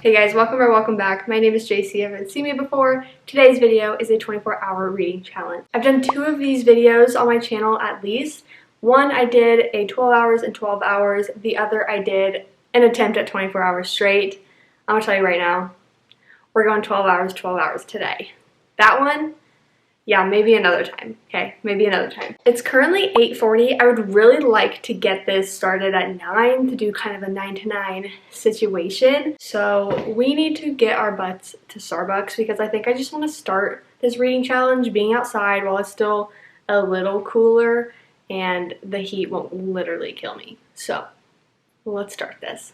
Hey guys, welcome or welcome back. My name is JC. If you haven't seen me before, today's video is a 24-hour reading challenge. I've done 2 of these videos on my channel at least. One I did a 12 hours and 12 hours. The other I did an attempt at 24 hours straight. I'm gonna tell you right now, we're going 12 hours today. That one, yeah, maybe another time, okay? Maybe another time. It's currently 8:40. I would really like to get this started at 9 to do kind of a 9 to 9 situation. So we need to get our butts to Starbucks because I think I just want to start this reading challenge being outside while it's still a little cooler and the heat won't literally kill me. So let's start this.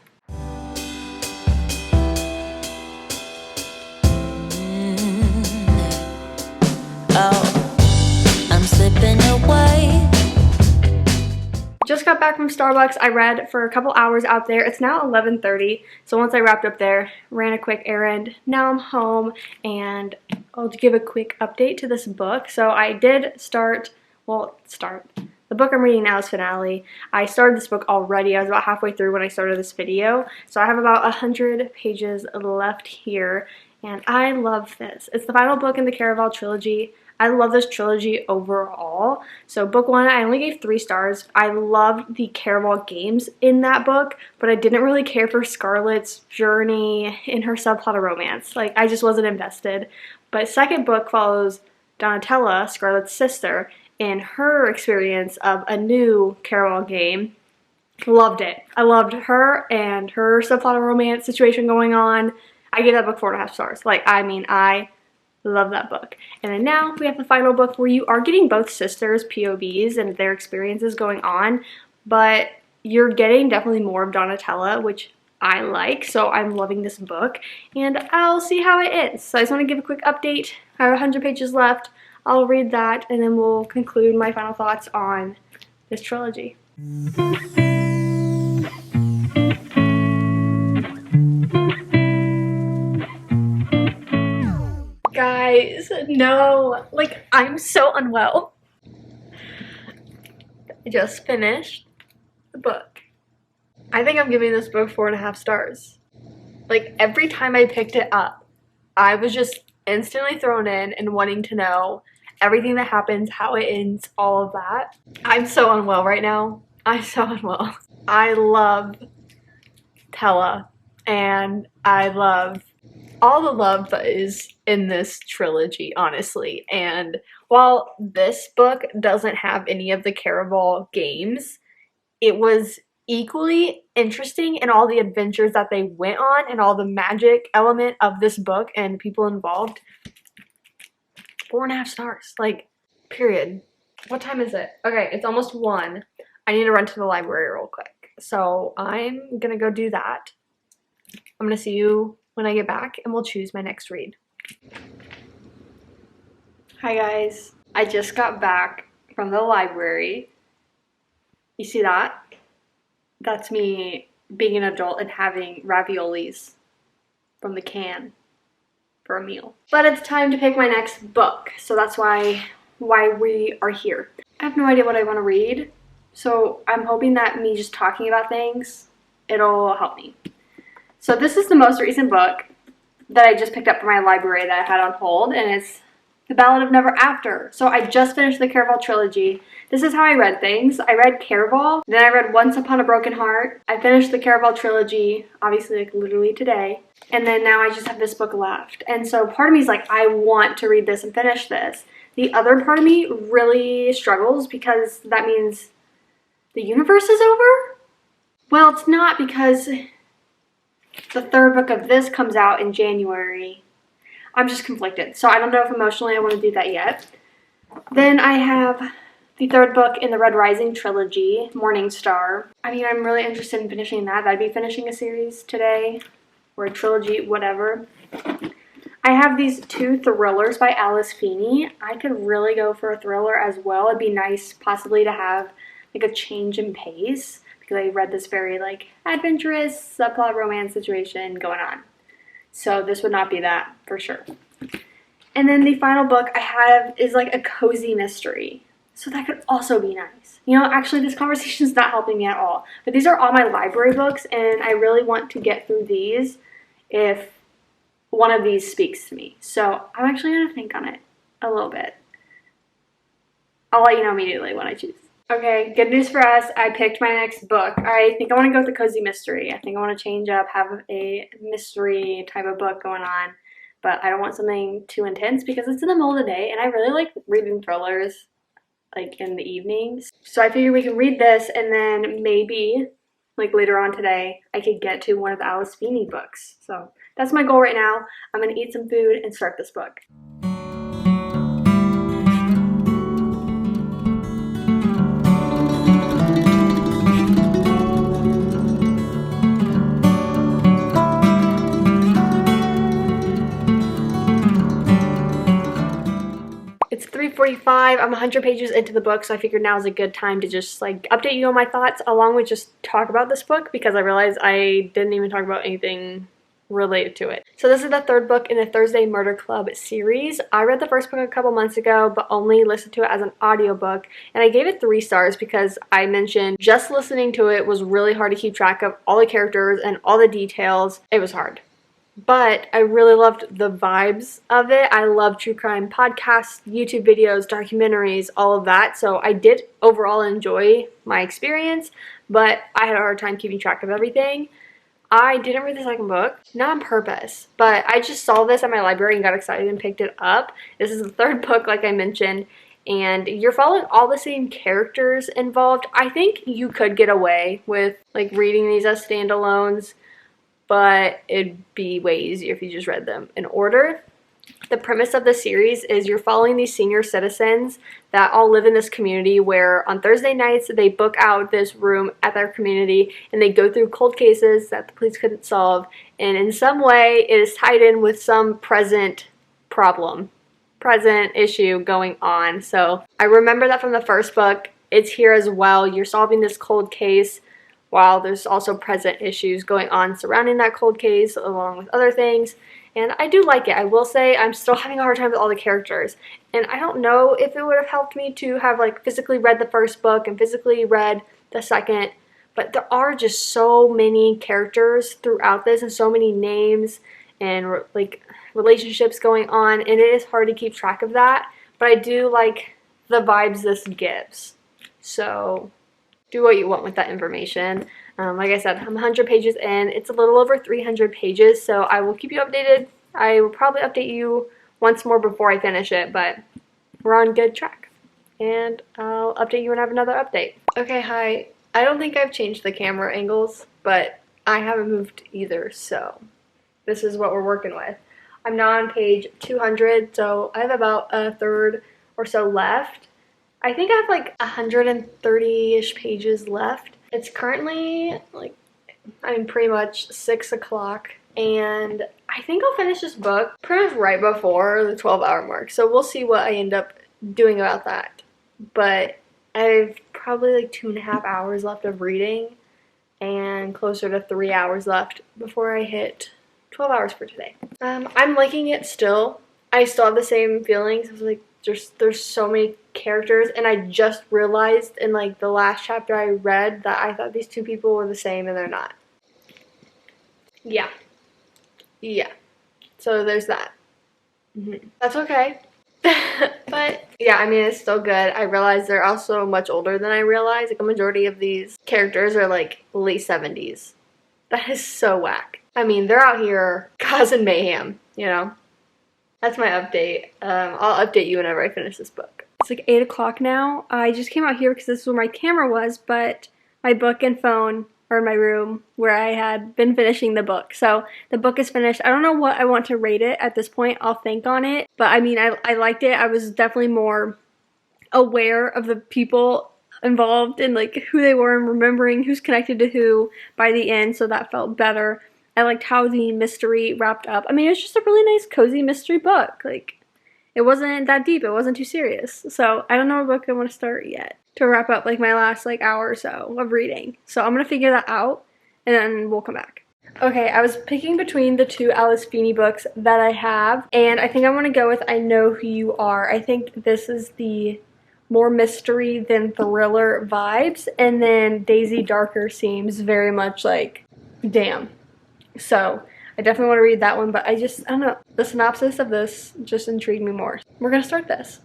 Just got back from Starbucks. I read for a couple hours out there. It's now 11:30, so once I wrapped up there, ran a quick errand. Now I'm home, and I'll give a quick update to this book. So I did start. The book I'm reading now is Finale. I started this book already. I was about halfway through when I started this video, so I have about 100 pages left here, and I love this. It's the final book in the Caraval trilogy. I love this trilogy overall. So book 1, I only gave 3 stars. I loved the Caraval games in that book, but I didn't really care for Scarlett's journey in her subplot of romance. Like, I just wasn't invested. But second book follows Donatella, Scarlett's sister, in her experience of a new Caraval game. Loved it. I loved her and her subplot of romance situation going on. I gave that book 4.5 stars. I love that book. And then now we have the final book where you are getting both sisters' POVs and their experiences going on, but you're getting definitely more of Donatella, which I like, so I'm loving this book, and I'll see how it ends. So I just want to give a quick update. I have 100 pages left. I'll read that, and then we'll conclude my final thoughts on this trilogy. Guys, no, I'm so unwell. I just finished the book. I think I'm giving this book 4.5 stars. Every time I picked it up, I was just instantly thrown in and wanting to know everything that happens, how it ends, all of that. I'm so unwell right now. I'm so unwell. I love Tella, and I love all the love that is in this trilogy, honestly. And while this book doesn't have any of the Caraval games, it was equally interesting in all the adventures that they went on and all the magic element of this book and people involved. 4.5 stars, period. What time is it? Okay, it's almost 1. I need to run to the library real quick. So I'm gonna go do that. I'm gonna see you when I get back, and we'll choose my next read. Hi guys, I just got back from the library. You see that? That's me being an adult and having raviolis from the can for a meal. But it's time to pick my next book, so that's why we are here. I have no idea what I want to read, so I'm hoping that me just talking about things, it'll help me. So this is the most recent book that I just picked up from my library that I had on hold, and it's The Ballad of Never After. So I just finished the Caraval trilogy. This is how I read things. I read Caraval, then I read Once Upon a Broken Heart. I finished the Caraval trilogy, obviously literally today, and then now I just have this book left. And so part of me is I want to read this and finish this. The other part of me really struggles because that means the universe is over? Well, it's not, because the 3rd book of this comes out in January. I'm just conflicted, so I don't know if emotionally I want to do that yet. Then I have the 3rd book in the Red Rising trilogy, Morning Star. I mean, I'm really interested in finishing that. I'd be finishing a series today, or a trilogy, whatever. I have these 2 thrillers by Alice Feeney. I could really go for a thriller as well. It'd be nice possibly to have a change in pace, because I read this very adventurous subplot romance situation going on. So this would not be that for sure. And then the final book I have is a cozy mystery. So that could also be nice. You know, actually this conversation is not helping me at all. But these are all my library books, and I really want to get through these if one of these speaks to me. So I'm actually going to think on it a little bit. I'll let you know immediately when I choose. Okay, good news for us. I picked my next book. I think I want to go with the cozy mystery. I think I want to change up, have a mystery type of book going on. But I don't want something too intense because it's in the middle of the day and I really like reading thrillers like in the evenings. So I figured we can read this and then maybe like later on today I could get to one of Alice Feeney books. So that's my goal right now. I'm going to eat some food and start this book. It's 3:45. I'm 100 pages into the book, so I figured now is a good time to just like update you on my thoughts along with just talk about this book because I realized I didn't even talk about anything related to it. So this is the third book in the Thursday Murder Club series. I read the first book a couple months ago, but only listened to it as an audiobook, and I gave it 3 stars because I mentioned just listening to it was really hard to keep track of all the characters and all the details. It was hard. But I really loved the vibes of it. I love true crime podcasts, YouTube videos, documentaries, all of that. So I did overall enjoy my experience, but I had a hard time keeping track of everything. I didn't read the second book, not on purpose, but I just saw this at my library and got excited and picked it up. This is the third book, like I mentioned, and you're following all the same characters involved. I think you could get away with like reading these as standalones, but it'd be way easier if you just read them in order. The premise of the series is you're following these senior citizens that all live in this community where on Thursday nights they book out this room at their community and they go through cold cases that the police couldn't solve, and in some way it is tied in with some present issue going on. So I remember that from the first book. It's here as well. You're solving this cold case while there's also present issues going on surrounding that cold case along with other things. And I do like it. I will say I'm still having a hard time with all the characters. And I don't know if it would have helped me to have like physically read the first book and physically read the second. But there are just so many characters throughout this and so many names and like relationships going on. And it is hard to keep track of that. But I do like the vibes this gives. So do what you want with that information. Like I said, I'm 100 pages in. It's a little over 300 pages, so I will keep you updated. I will probably update you once more before I finish it, but we're on good track. And I'll update you when I have another update. Okay, hi. I don't think I've changed the camera angles, but I haven't moved either, so this is what we're working with. I'm now on page 200, so I have about a third or so left. I think I have like 130-ish pages left. It's currently like, pretty much 6 o'clock, and I think I'll finish this book pretty much right before the 12-hour mark. So we'll see what I end up doing about that. But I have probably like 2.5 hours left of reading and closer to 3 hours left before I hit 12 hours for today. I'm liking it still. I still have the same feelings. I was like, there's so many characters, and I just realized in like the last chapter I read that I thought these 2 people were the same and they're not. Yeah. So there's that. That's okay. But yeah, I mean, it's still good. I realize they're also much older than I realized. Like a majority of these characters are like late 70s. That is so whack. I mean, they're out here causing mayhem, you know? That's my update. I'll update you whenever I finish this book. It's like 8 o'clock now. I just came out here because this is where my camera was, but my book and phone are in my room where I had been finishing the book. So the book is finished. I don't know what I want to rate it at this point. I'll think on it. But I mean, I liked it. I was definitely more aware of the people involved and like who they were and remembering who's connected to who by the end. So that felt better. I liked how the mystery wrapped up. I mean, it's just a really nice, cozy mystery book. Like, it wasn't that deep. It wasn't too serious. So, I don't know what book I want to start yet to wrap up, like, my last, like, hour or so of reading. So, I'm going to figure that out, and then we'll come back. Okay, I was picking between the 2 Alice Feeney books that I have, and I think I want to go with I Know Who You Are. I think this is the more mystery than thriller vibes, and then Daisy Darker seems very much like, damn. So I definitely want to read that one, but I don't know. The synopsis of this just intrigued me more. We're gonna start this.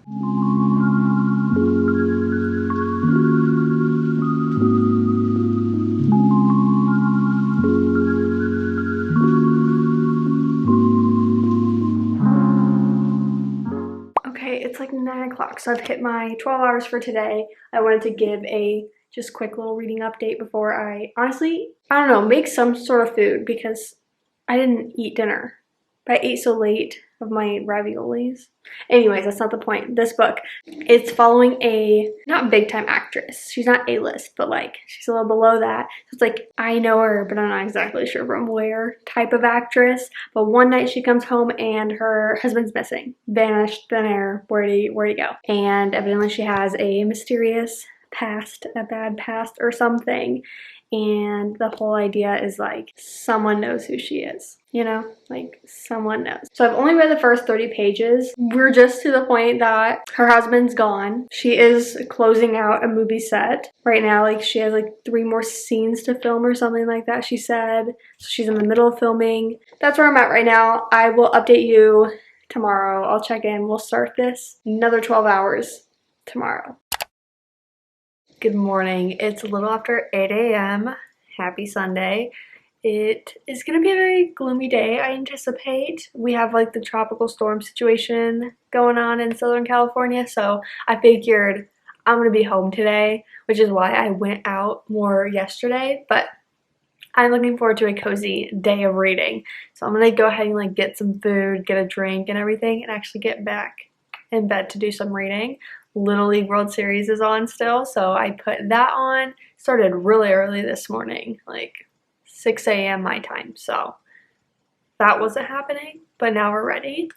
Okay, it's like 9 o'clock, so I've hit my 12 hours for today. I wanted to give a just quick little reading update before I don't know, make some sort of food because I didn't eat dinner. But I ate so late of my raviolis. Anyways, that's not the point. This book, it's following a not big time actress. She's not A-list, but like she's a little below that. So it's like I know her, but I'm not exactly sure from where type of actress. But one night she comes home and her husband's missing, vanished, thin air. Where'd he go? And evidently she has a mysterious past, a bad past or something. And the whole idea is like someone knows who she is, you know, like someone knows. So I've only read the first 30 pages. We're just to the point that her husband's gone. She is closing out a movie set right now. Like she has like 3 more scenes to film or something like that, she said. So she's in the middle of filming. That's where I'm at right now. I will update you tomorrow. I'll check in. We'll start this another 12 hours tomorrow. Good morning. It's a little after 8 a.m. Happy Sunday. It is going to be a very gloomy day, I anticipate. We have like the tropical storm situation going on in Southern California, so I figured I'm going to be home today, which is why I went out more yesterday, but I'm looking forward to a cozy day of reading. So I'm going to go ahead and like get some food, get a drink and everything, and actually get back in bed to do some reading. Little League World Series is on still, so I put that on. Started really early this morning, like 6 a.m. my time, so that wasn't happening, but now we're ready.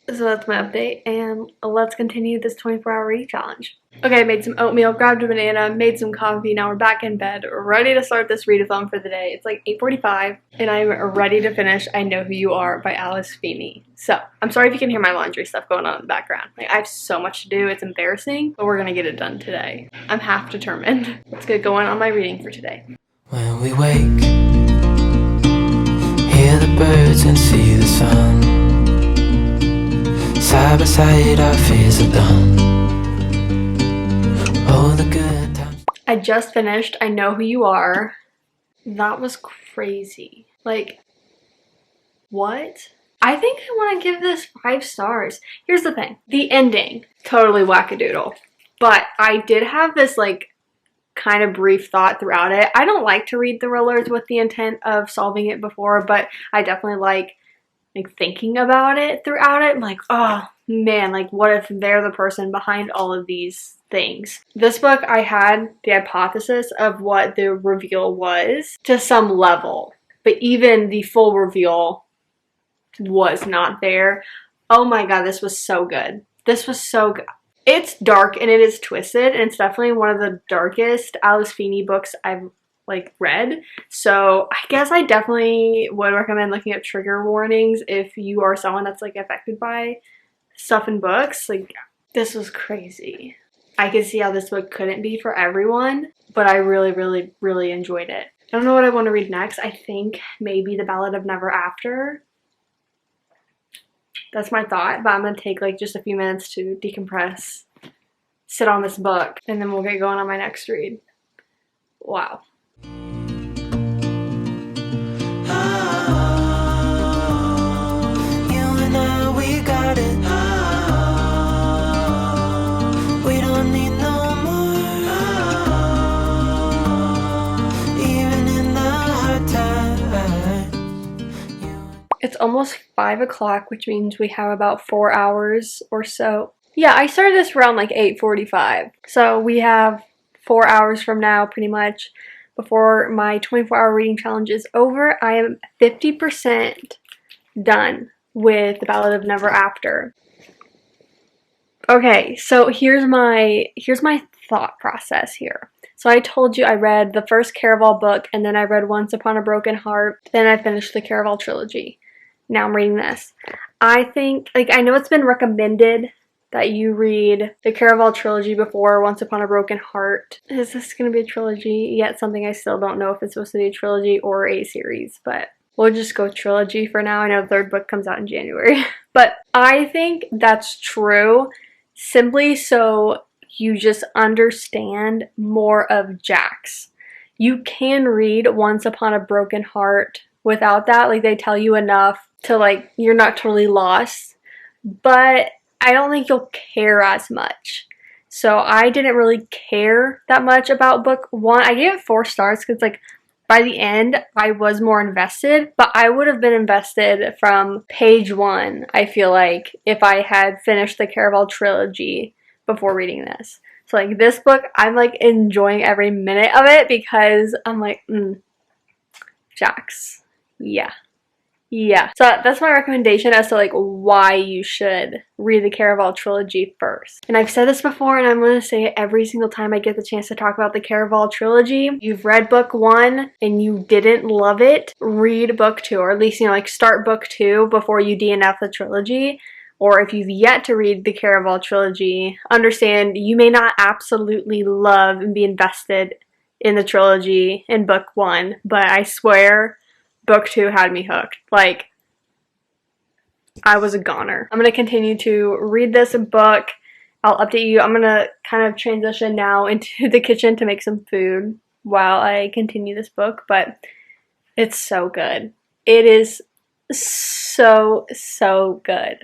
So that's my update, and let's continue this 24-hour reading challenge. Okay, I made some oatmeal, grabbed a banana, made some coffee. Now we're back in bed, ready to start this readathon for the day. It's like 8:45, and I'm ready to finish I Know Who You Are by Feeney. So, I'm sorry if you can hear my laundry stuff going on in the background. Like, I have so much to do, it's embarrassing, but we're gonna get it done today. I'm half determined. Let's get going on my reading for today. When we wake, hear the birds and see the sun. Side by side our fears are done. Oh, the good times. I just finished I Know Who You Are. That was crazy. Like, what? I think I want to give this 5 stars. Here's the thing. The ending, totally wackadoodle. But I did have this like kind of brief thought throughout it. I don't like to read thrillers with the intent of solving it before, but I definitely like thinking about it throughout it. I'm like, oh man, like what if they're the person behind all of these things? This book, I had the hypothesis of what the reveal was to some level, but even the full reveal was not there. Oh my god, this was so good. This was so good. It's dark and it is twisted, and it's definitely one of the darkest Feeney books I've like read. So I guess I definitely would recommend looking at trigger warnings if you are someone that's like affected by stuff in books. Like, this was crazy. I could see how this book couldn't be for everyone, but I really enjoyed it. I don't know what I want to read next. I think maybe The Ballad of Never After. That's my thought, but I'm gonna take like just a few minutes to decompress, sit on this book, and then we'll get going on my next read. Wow. It's almost 5 o'clock, which means we have about 4 hours or so. Yeah, I started this around like 8:45. So we have 4 hours from now, pretty much, before my 24-hour reading challenge is over. I am 50% done with The Ballad of Never After. Okay, so here's my thought process here. So I told you I read the first Caraval book, and then I read Once Upon a Broken Heart, then I finished the Caraval trilogy. Now I'm reading this. I think, like, I know it's been recommended that you read the Caraval trilogy before Once Upon a Broken Heart. Is this going to be a trilogy? Yet something I still don't know if it's supposed to be a trilogy or a series, but We'll just go trilogy for now. I know the third book comes out in January. But I think that's true simply so you just understand more of Jax. You can read Once Upon a Broken Heart without that. Like, they tell you enough to, like, you're not totally lost. But I don't think you'll care as much. So I didn't really care that much about book 1. I gave it 4 stars because, like, by the end, I was more invested, but I would have been invested from page 1, I feel like, if I had finished the Caraval trilogy before reading this. So, like, this book, I'm, like, enjoying every minute of it because I'm like, Jax. Yeah. Yeah. So that's my recommendation as to, like, why you should read the Caraval trilogy first. And I've said this before, and I'm going to say it every single time I get the chance to talk about the Caraval trilogy. You've read book 1 and you didn't love it, read book 2, or at least, you know, like, start book 2 before you DNF the trilogy. Or if you've yet to read the Caraval trilogy, understand you may not absolutely love and be invested in the trilogy in book 1, but I swear book 2 had me hooked. Like, I was a goner. I'm going to continue to read this book. I'll update you. I'm going to kind of transition now into the kitchen to make some food while I continue this book, but it's so good. It is so, so good.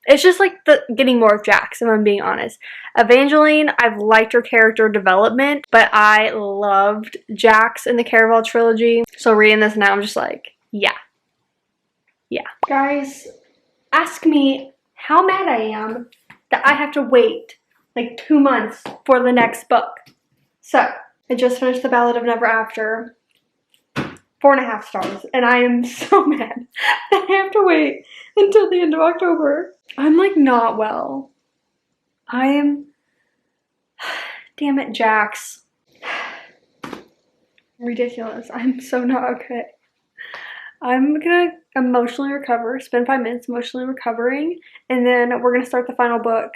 It's just like getting more of Jax, if I'm being honest. Evangeline, I've liked her character development, but I loved Jax in the Caraval trilogy. So reading this now, I'm just like, yeah. Yeah. Guys, ask me how mad I am that I have to wait like 2 months for the next book. So, I just finished The Ballad of Never After. 4.5 stars, and I am so mad that I have to wait until the end of October. I'm like not well. I am. Damn it, Jax. Ridiculous. I'm so not okay. I'm gonna emotionally recover, spend 5 minutes emotionally recovering, and then we're gonna start the final book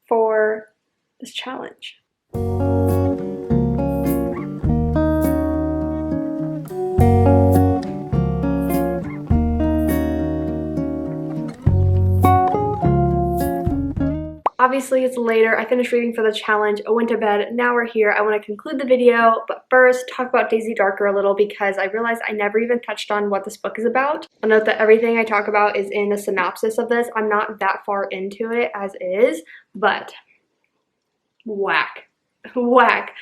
for this challenge. Obviously, it's later. I finished reading for the challenge. I went to bed. Now we're here. I want to conclude the video, but first talk about Daisy Darker a little because I realized I never even touched on what this book is about. I'll note that everything I talk about is in the synopsis of this. I'm not that far into it as is, but whack. Whack.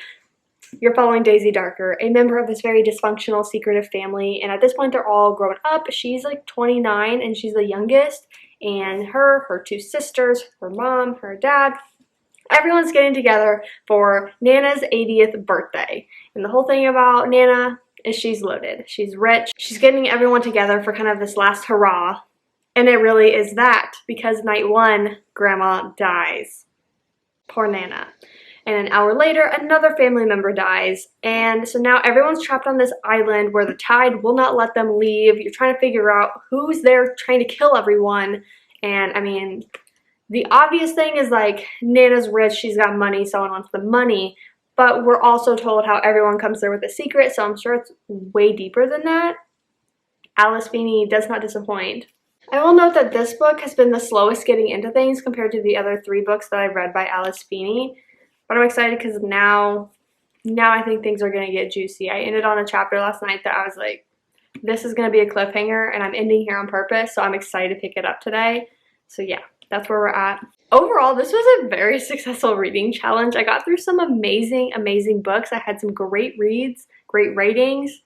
You're following Daisy Darker, a member of this very dysfunctional, secretive family, and at this point they're all grown up. She's like 29 and she's the youngest, and her 2 sisters, her mom, her dad, everyone's getting together for Nana's 80th birthday. And the whole thing about Nana is she's loaded. She's rich. She's getting everyone together for kind of this last hurrah. And it really is that, because night 1, Grandma dies. Poor Nana. And an hour later, another family member dies. And so now everyone's trapped on this island where the tide will not let them leave. You're trying to figure out who's there trying to kill everyone. And I mean, the obvious thing is like, Nana's rich, she's got money, someone wants the money. But we're also told how everyone comes there with a secret, so I'm sure it's way deeper than that. Alice Feeney does not disappoint. I will note that this book has been the slowest getting into things compared to the other 3 books that I've read by Alice Feeney. But I'm excited because now I think things are going to get juicy. I ended on a chapter last night that I was like, this is going to be a cliffhanger, and I'm ending here on purpose, so I'm excited to pick it up today. So yeah, that's where we're at. Overall, this was a very successful reading challenge. I got through some amazing, amazing books. I had some great reads, great ratings.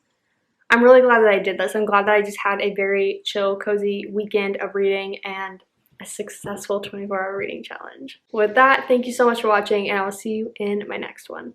I'm really glad that I did this. I'm glad that I just had a very chill, cozy weekend of reading and a successful 24-hour reading challenge. With that, thank you so much for watching, and I will see you in my next one.